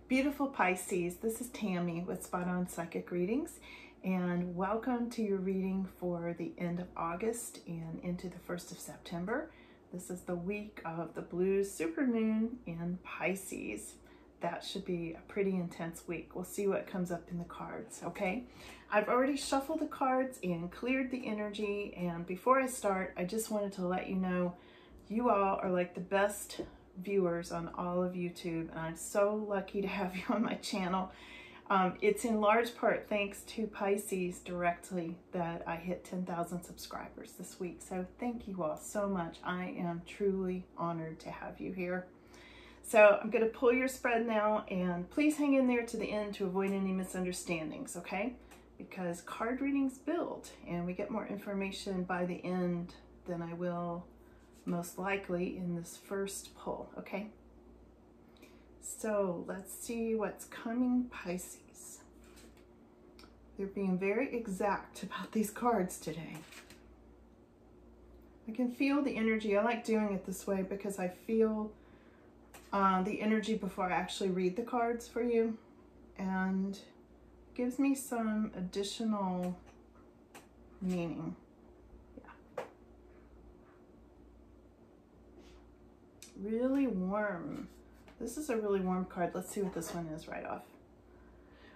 Beautiful Pisces, this is Tammy with Spot On Psychic Readings, and welcome to your reading for the end of August and into the 1st of September. This is the week of the blue supermoon in Pisces. That should be a pretty intense week. We'll see what comes up in the cards, okay? I've already shuffled the cards and cleared the energy, and before I start, I just wanted to let you know you all are like the best viewers on all of YouTube, and I'm so lucky to have you on my channel. It's in large part thanks to Pisces directly that I hit 10,000 subscribers this week, so thank you all so much. I am truly honored to have you here. So I'm going to pull your spread now, and please hang in there to the end to avoid any misunderstandings, okay? Because card readings build, and we get more information by the end than I will most likely in this first pull, okay? So let's see what's coming, Pisces. They're being very exact about these cards today. I can feel the energy. I like doing it this way because I feel the energy before I actually read the cards for you, and gives me some additional meaning. Really warm. This is a really warm card. Let's see what this one is right off.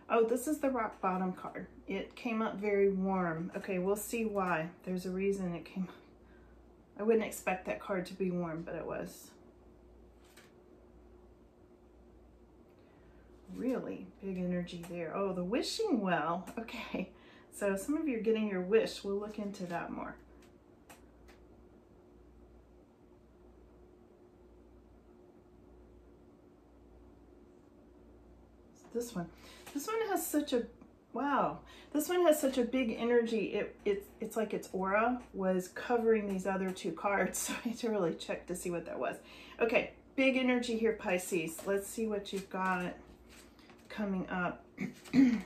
Oh, this is the rock bottom card. It came up very warm. Okay, we'll see why. There's a reason it came up. I wouldn't expect that card to be warm, but it was. Really big energy there. Oh, the wishing well. Okay, so some of you are getting your wish. We'll look into that more. This one has such a, wow, this one has such a big energy. It's like its aura was covering these other two cards, so I had to really check to see what that was. Okay, big energy here, Pisces. Let's see what you've got coming up. And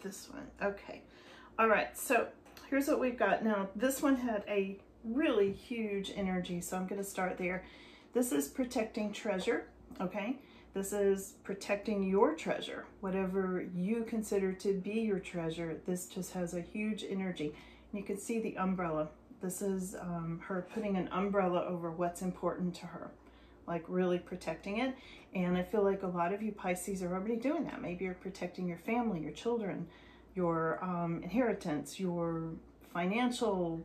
this one, okay. All right, so here's what we've got. Now, this one had a really huge energy, so I'm going to start there. This is protecting treasure, okay? This is protecting your treasure, whatever you consider to be your treasure. This just has a huge energy. And you can see the umbrella. This is her putting an umbrella over what's important to her, like really protecting it. And I feel like a lot of you Pisces are already doing that. Maybe you're protecting your family, your children, your inheritance, your financial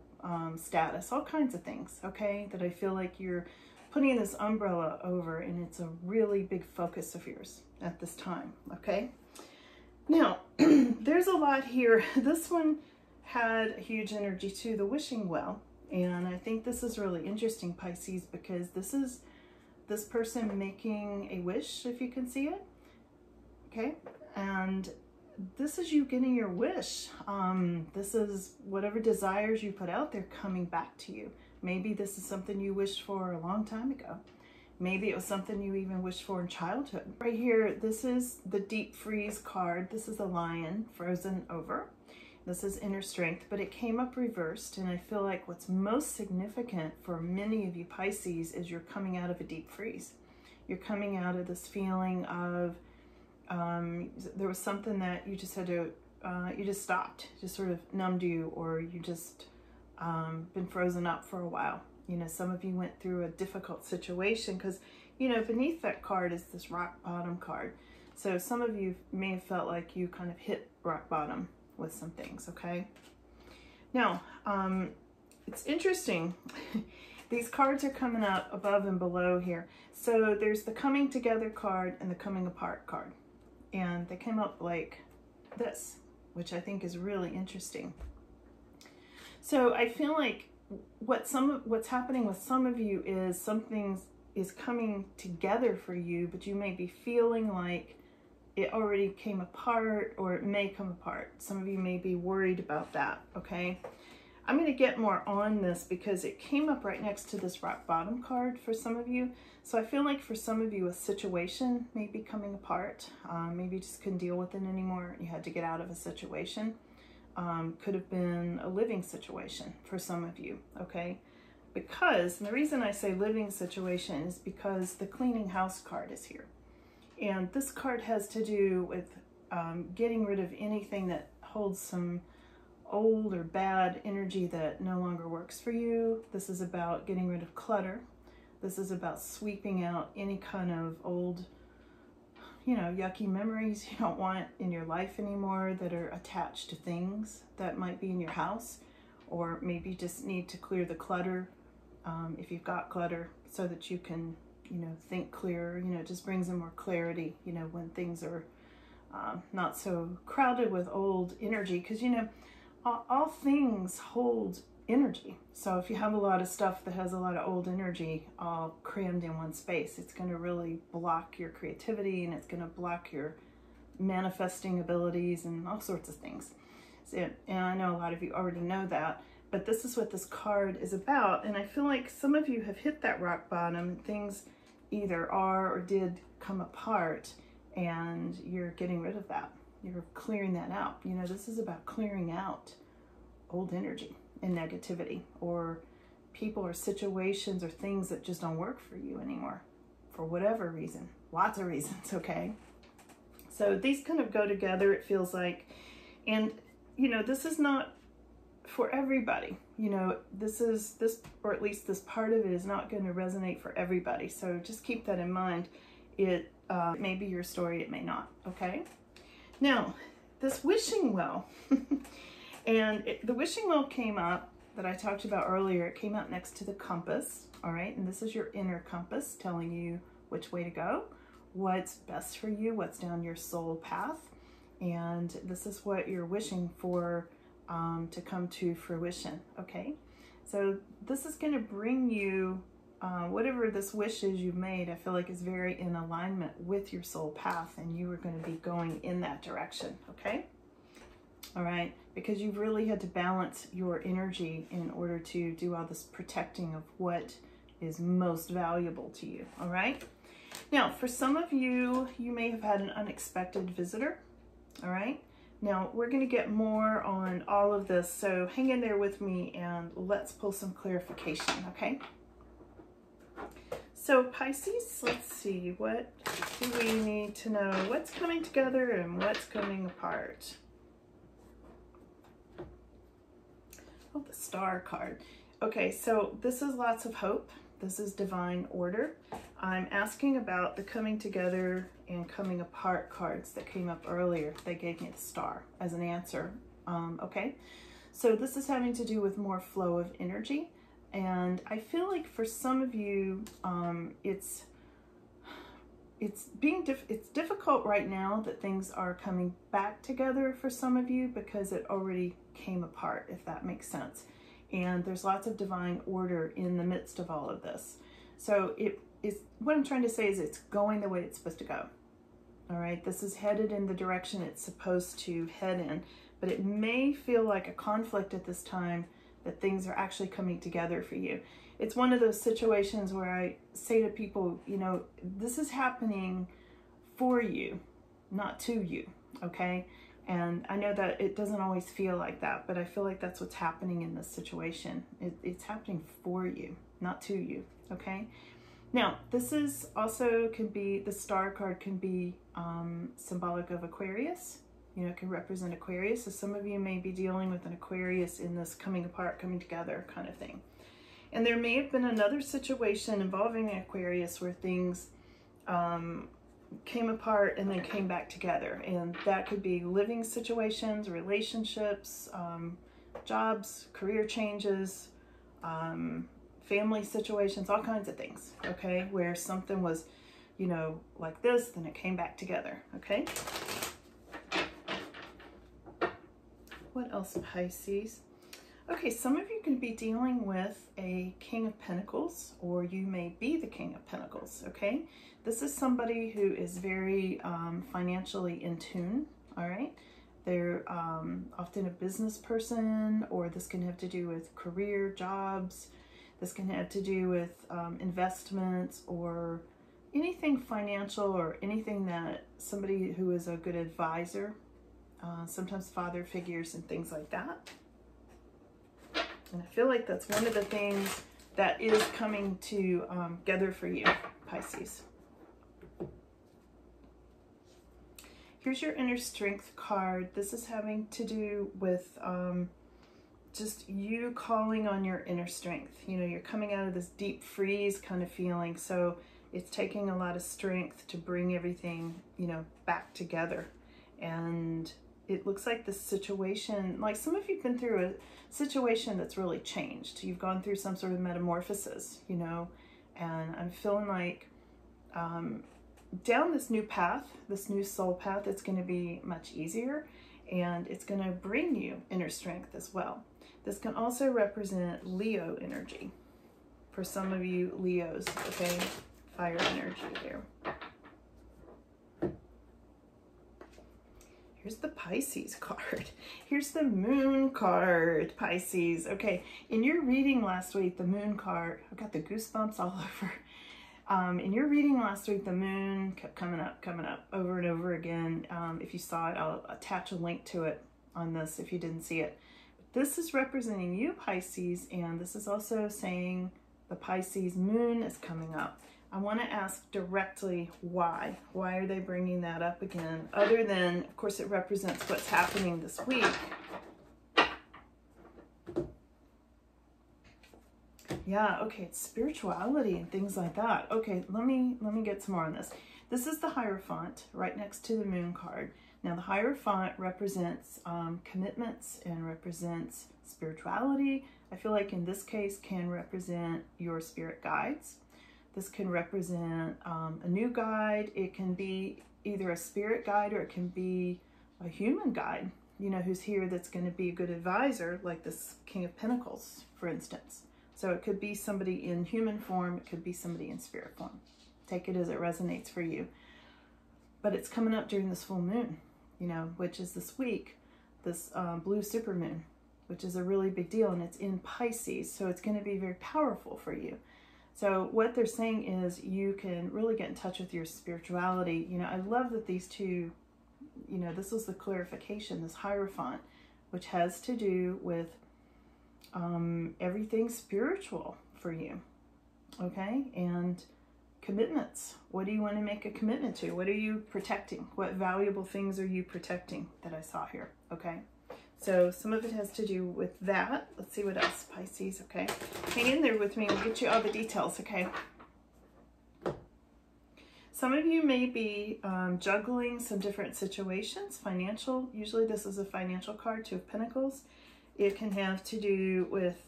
status, all kinds of things, okay, that I feel like you're putting this umbrella over, and it's a really big focus of yours at this time, okay? Now, there's a lot here. This one had a huge energy too, the wishing well, and I think this is really interesting, Pisces, because this is this person making a wish, if you can see it, okay? And this is you getting your wish. This is whatever desires you put out there coming back to you. Maybe this is something you wished for a long time ago. Maybe it was something you even wished for in childhood. Right here, this is the deep freeze card. This is a lion frozen over. This is inner strength, but it came up reversed, and I feel like what's most significant for many of you Pisces is you're coming out of a deep freeze. You're coming out of this feeling of there was something that you just had to, you just stopped, just sort of numbed you, or you just been frozen up for a while. You know, some of you went through a difficult situation because, you know, beneath that card is this rock bottom card. So some of you may have felt like you kind of hit rock bottom with some things, okay? Now, it's interesting. These cards are coming up above and below here. So there's the coming together card and the coming apart card. And they came up like this, which I think is really interesting. So I feel like what's happening with some of you is something is coming together for you, but you may be feeling like it already came apart, or it may come apart. Some of you may be worried about that, okay? I'm going to get more on this because it came up right next to this rock bottom card for some of you. So I feel like for some of you, a situation may be coming apart. Maybe you just couldn't deal with it anymore. You had to get out of a situation. Could have been a living situation for some of you, okay? because, and the reason I say living situation is because the cleaning house card is here. And this card has to do with getting rid of anything that holds some old or bad energy that no longer works for you. This is about getting rid of clutter. This is about sweeping out any kind of old, you know, yucky memories you don't want in your life anymore that are attached to things that might be in your house, or maybe you just need to clear the clutter if you've got clutter so that you can, you know, think clearer. You know, it just brings in more clarity, you know, when things are not so crowded with old energy, because, you know, all things hold energy. So if you have a lot of stuff that has a lot of old energy all crammed in one space, it's going to really block your creativity, and it's going to block your manifesting abilities and all sorts of things. So, and I know a lot of you already know that, but this is what this card is about. And I feel like some of you have hit that rock bottom. Things either are or did come apart, and you're getting rid of that. You're clearing that out. You know, this is about clearing out old energy and negativity, or people or situations or things that just don't work for you anymore for whatever reason. Lots of reasons, okay? So these kind of go together, it feels like. And, you know, this is not for everybody. You know, this, or at least this part of it is not going to resonate for everybody. So just keep that in mind. It may be your story, it may not, okay? Now, this wishing well, and the wishing well came up that I talked about earlier. It came out next to the compass, all right? And this is your inner compass telling you which way to go, what's best for you, what's down your soul path. And this is what you're wishing for to come to fruition, okay? So this is going to bring you whatever this wish is you've made. I feel like is very in alignment with your soul path, and you are going to be going in that direction, okay? All right, because you've really had to balance your energy in order to do all this protecting of what is most valuable to you, all right? Now, for some of you, you may have had an unexpected visitor, all right? Now, we're going to get more on all of this, so hang in there with me and let's pull some clarification, okay? So Pisces, let's see, what do we need to know? What's coming together and what's coming apart? Oh, the Star card. Okay, so this is lots of hope. This is divine order. I'm asking about the coming together and coming apart cards that came up earlier. They gave me the Star as an answer. Okay, so this is having to do with more flow of energy. And I feel like for some of you, it's difficult right now that things are coming back together for some of you because it already came apart, if that makes sense. And there's lots of divine order in the midst of all of this. So what I'm trying to say is it's going the way it's supposed to go. All right, this is headed in the direction it's supposed to head in, but it may feel like a conflict at this time that things are actually coming together for you. It's one of those situations where I say to people, you know, this is happening for you, not to you, okay? And I know that it doesn't always feel like that, but I feel like that's what's happening in this situation. It's happening for you, not to you, okay? Now, this is also can be, the Star card can be symbolic of Aquarius. You know, it can represent Aquarius. So some of you may be dealing with an Aquarius in this coming apart, coming together kind of thing. And there may have been another situation involving an Aquarius where things came apart and then came back together. And that could be living situations, relationships, jobs, career changes, family situations, all kinds of things, okay? Where something was, you know, like this, then it came back together, okay? What else, Pisces? Okay, some of you can be dealing with a King of Pentacles, or you may be the King of Pentacles, okay? This is somebody who is very financially in tune, all right? They're often a business person, or this can have to do with career, jobs. This can have to do with investments or anything financial, or anything that somebody who is a good advisor, sometimes father figures and things like that. And I feel like that's one of the things that is coming together for you, Pisces. Here's your inner strength card. This is having to do with just you calling on your inner strength. You know, you're coming out of this deep freeze kind of feeling. So it's taking a lot of strength to bring everything, you know, back together. And it looks like this situation, like some of you've been through a situation that's really changed. You've gone through some sort of metamorphosis, you know, and I'm feeling like down this new path, this new soul path, it's going to be much easier, and it's going to bring you inner strength as well. This can also represent Leo energy. For some of you Leos, okay? Fire energy there. Here's the Pisces card. Here's the Moon card, Pisces. Okay, in your reading last week, the Moon card, I've got the goosebumps all over. In your reading last week, the moon kept coming up over and over again. If you saw it, I'll attach a link to it on this if you didn't see it. But this is representing you, Pisces, and this is also saying the Pisces moon is coming up. I want to ask directly why. Why are they bringing that up again? Other than, of course, it represents what's happening this week. Yeah, okay, it's spirituality and things like that. Okay, let me get some more on this. This is the Hierophant right next to the Moon card. Now, the Hierophant represents commitments and represents spirituality. I feel like in this case can represent your spirit guides. This can represent a new guide. It can be either a spirit guide or it can be a human guide, you know, who's here that's going to be a good advisor, like this King of Pentacles, for instance. So it could be somebody in human form, it could be somebody in spirit form. Take it as it resonates for you. But it's coming up during this full moon, you know, which is this week, this blue supermoon, which is a really big deal, and it's in Pisces, so it's going to be very powerful for you. So what they're saying is you can really get in touch with your spirituality. You know, I love that these two, you know, this was the clarification, this Hierophant, which has to do with everything spiritual for you, okay? And commitments. What do you want to make a commitment to? What are you protecting? What valuable things are you protecting that I saw here, okay? So some of it has to do with that. Let's see what else, Pisces, okay? Hang in there with me. We'll get you all the details, okay? Some of you may be juggling some different situations, financial. Usually this is a financial card, Two of Pentacles. It can have to do with,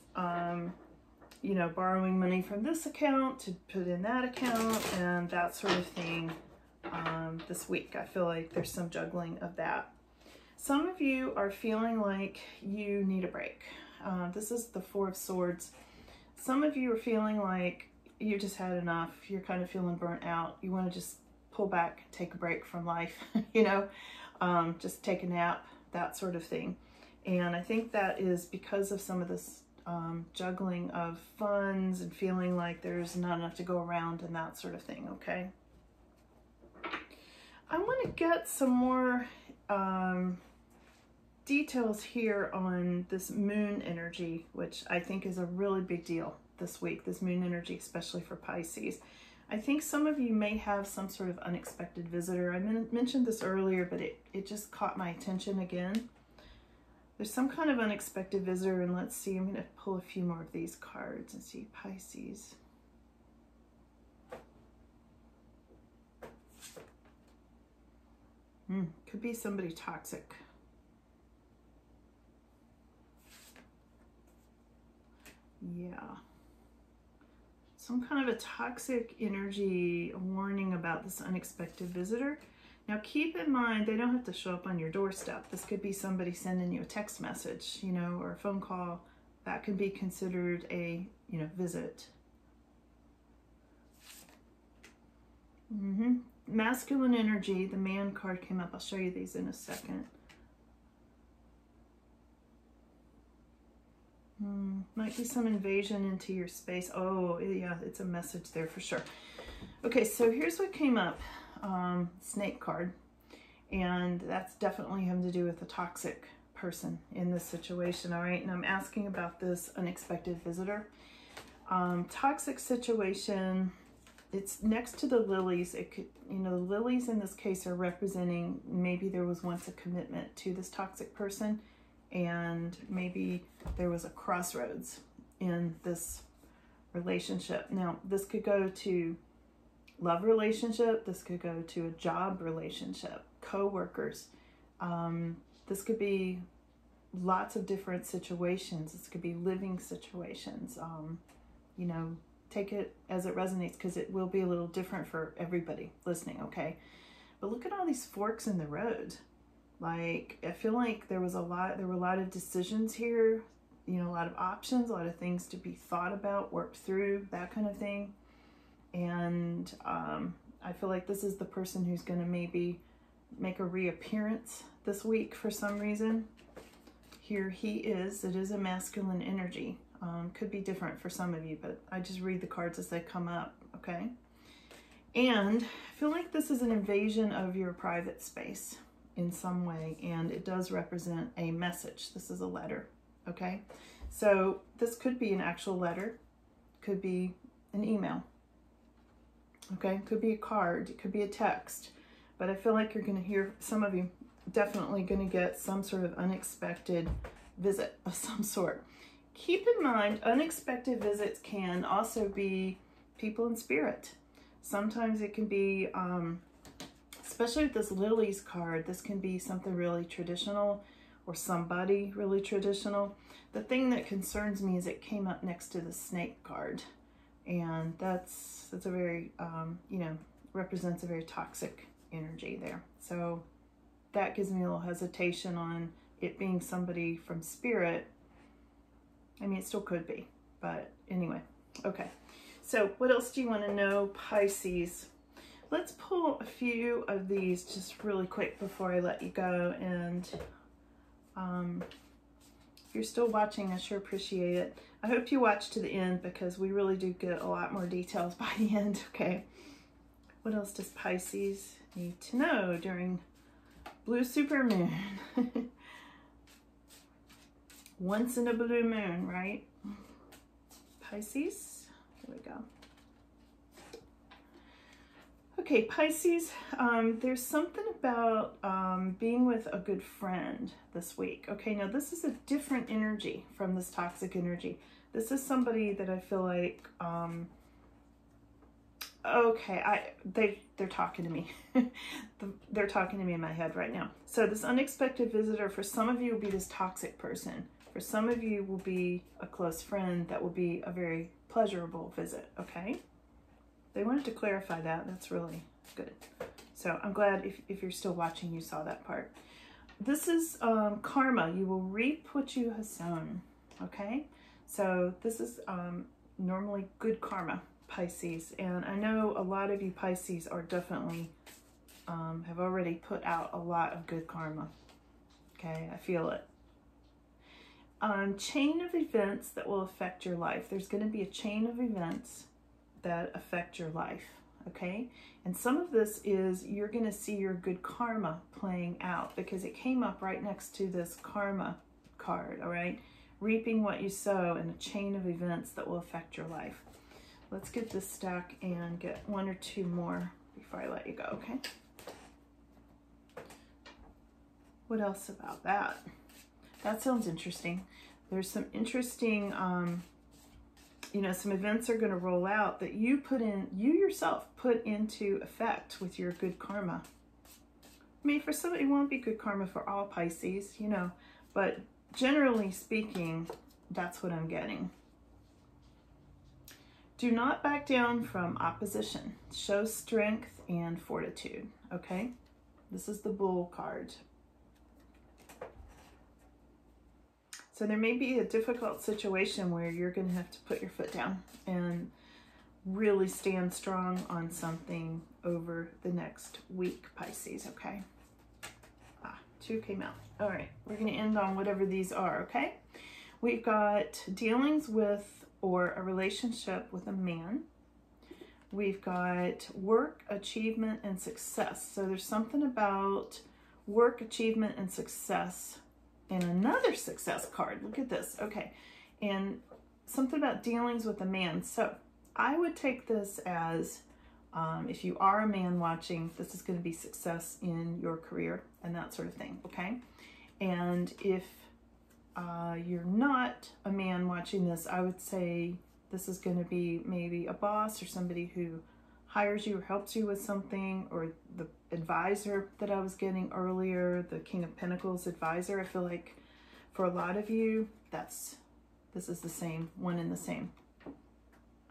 you know, borrowing money from this account to put in that account and that sort of thing this week. I feel like there's some juggling of that. Some of you are feeling like you need a break. This is the Four of Swords. Some of you are feeling like you just had enough. You're kind of feeling burnt out. You want to just pull back, take a break from life, you know, just take a nap, that sort of thing. And I think that is because of some of this juggling of funds and feeling like there's not enough to go around and that sort of thing, okay? I want to get some more details here on this moon energy, which I think is a really big deal this week, this moon energy, especially for Pisces. I think some of you may have some sort of unexpected visitor. I mentioned this earlier, but it just caught my attention again. There's some kind of unexpected visitor, and let's see, I'm going to pull a few more of these cards and see Pisces. Could be somebody toxic. Yeah. Some kind of a toxic energy warning about this unexpected visitor. Now keep in mind, they don't have to show up on your doorstep. This could be somebody sending you a text message, you know, or a phone call. That could be considered a, you know, visit. Masculine energy, the Man card came up. I'll show you these in a second. Might be some invasion into your space. Oh, yeah, it's a message there for sure. Okay, so here's what came up. Snake card. And that's definitely having to do with a toxic person in this situation, all right? And I'm asking about this unexpected visitor. Toxic situation, it's next to the lilies. It could, you know, the lilies in this case are representing maybe there was once a commitment to this toxic person, and maybe there was a crossroads in this relationship. Now, this could go to love relationship. This could go to a job relationship, co-workers. This could be lots of different situations. This could be living situations. You know, take it as it resonates, because it will be a little different for everybody listening, okay? But look at all these forks in the road. Like, I feel like there were a lot of decisions here, you know, a lot of options, a lot of things to be thought about, worked through, that kind of thing. And I feel like this is the person who's going to maybe make a reappearance this week for some reason. Here he is. It is a masculine energy. Could be different for some of you, but I just read the cards as they come up, okay? And I feel like this is an invasion of your private space in some way, and it does represent a message. This is a letter, okay? So this could be an actual letter, could be an email, okay? Could be a card, it could be a text, but I feel like you're going to hear, some of you definitely going to get some sort of unexpected visit of some sort. Keep in mind, unexpected visits can also be people in spirit. Sometimes it can be, especially with this lilies card, this can be something really traditional or somebody really traditional. The thing that concerns me is it came up next to the snake card. And that's a very, you know, represents a very toxic energy there. So that gives me a little hesitation on it being somebody from spirit. I mean, it still could be, but anyway, okay. So what else do you want to know, Pisces? Let's pull a few of these just really quick before I let you go. And if you're still watching, I sure appreciate it. I hope you watch to the end, because we really do get a lot more details by the end, okay? What else does Pisces need to know during Blue Supermoon? Once in a blue moon, right? Pisces, here we go. Okay, Pisces, there's something about being with a good friend this week. Okay, now this is a different energy from this toxic energy. This is somebody that I feel like, okay, they're talking to me. They're talking to me in my head right now. So this unexpected visitor, for some of you, will be this toxic person. For some of you will be a close friend that will be a very pleasurable visit, okay? They wanted to clarify that. That's really good. So I'm glad if you're still watching, you saw that part. This is karma. You will reap what you have sown, okay? So this is normally good karma, Pisces. And I know a lot of you Pisces are definitely, have already put out a lot of good karma, okay? I feel it. Chain of events that will affect your life. There's going to be a chain of events that affect your life, okay? And some of this is you're going to see your good karma playing out, because it came up right next to this karma card, all right? Reaping what you sow, and a chain of events that will affect your life. Let's get this stack and get one or two more before I let you go, okay? What else about that? That sounds interesting. There's some interesting, you know, some events are going to roll out that you yourself put into effect with your good karma. I mean, for somebody, it won't be good karma for all Pisces, you know, but generally speaking, that's what I'm getting. Do not back down from opposition. Show strength and fortitude, okay? This is the Bull card. So there may be a difficult situation where you're going to have to put your foot down and really stand strong on something over the next week, Pisces, okay? Two came out. All right, we're going to end on whatever these are, okay? We've got dealings with or a relationship with a man. We've got work, achievement, and success. So there's something about work, achievement, and success. And another success card. Look at this. Okay. And something about dealings with a man. So I would take this as, if you are a man watching, this is going to be success in your career and that sort of thing, okay? And if you're not a man watching this, I would say this is going to be maybe a boss or somebody who hires you or helps you with something, or the advisor that I was getting earlier, the King of Pentacles advisor. I feel like for a lot of you, this is the same, one and the same.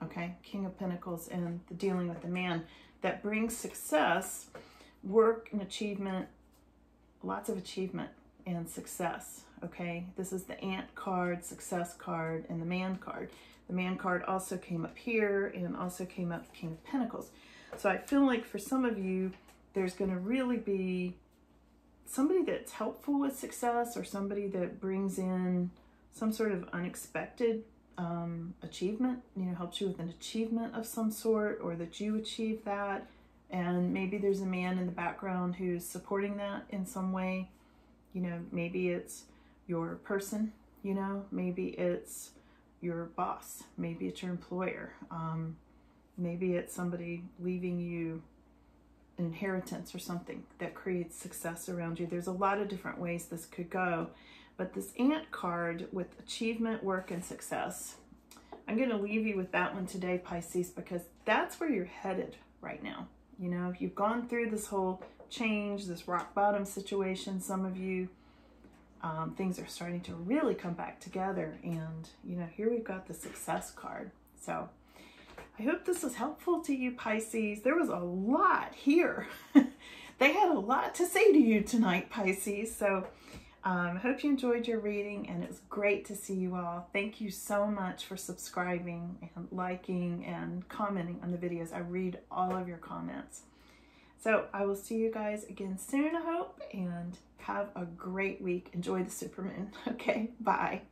Okay, King of Pentacles and the dealing with the man that brings success, work and achievement, lots of achievement and success. Okay, this is the Ant card, success card, and the Man card. The Man card also came up here and also came up King of Pentacles. So I feel like for some of you, there's going to really be somebody that's helpful with success, or somebody that brings in some sort of unexpected achievement, you know, helps you with an achievement of some sort, or that you achieve that. And maybe there's a man in the background who's supporting that in some way. You know, maybe it's your person, you know, maybe it's your boss, maybe it's your employer, maybe it's somebody leaving you an inheritance or something that creates success around you. There's a lot of different ways this could go. But this Ant card with achievement, work, and success, I'm going to leave you with that one today, Pisces, because that's where you're headed right now. You know, you've gone through this whole change, this rock bottom situation. Some of you, things are starting to really come back together. And, you know, here we've got the success card. So I hope this was helpful to you, Pisces. There was a lot here. They had a lot to say to you tonight, Pisces. So I hope you enjoyed your reading, and it was great to see you all. Thank you so much for subscribing and liking and commenting on the videos. I read all of your comments. So I will see you guys again soon, I hope, and have a great week. Enjoy the supermoon. Okay, bye.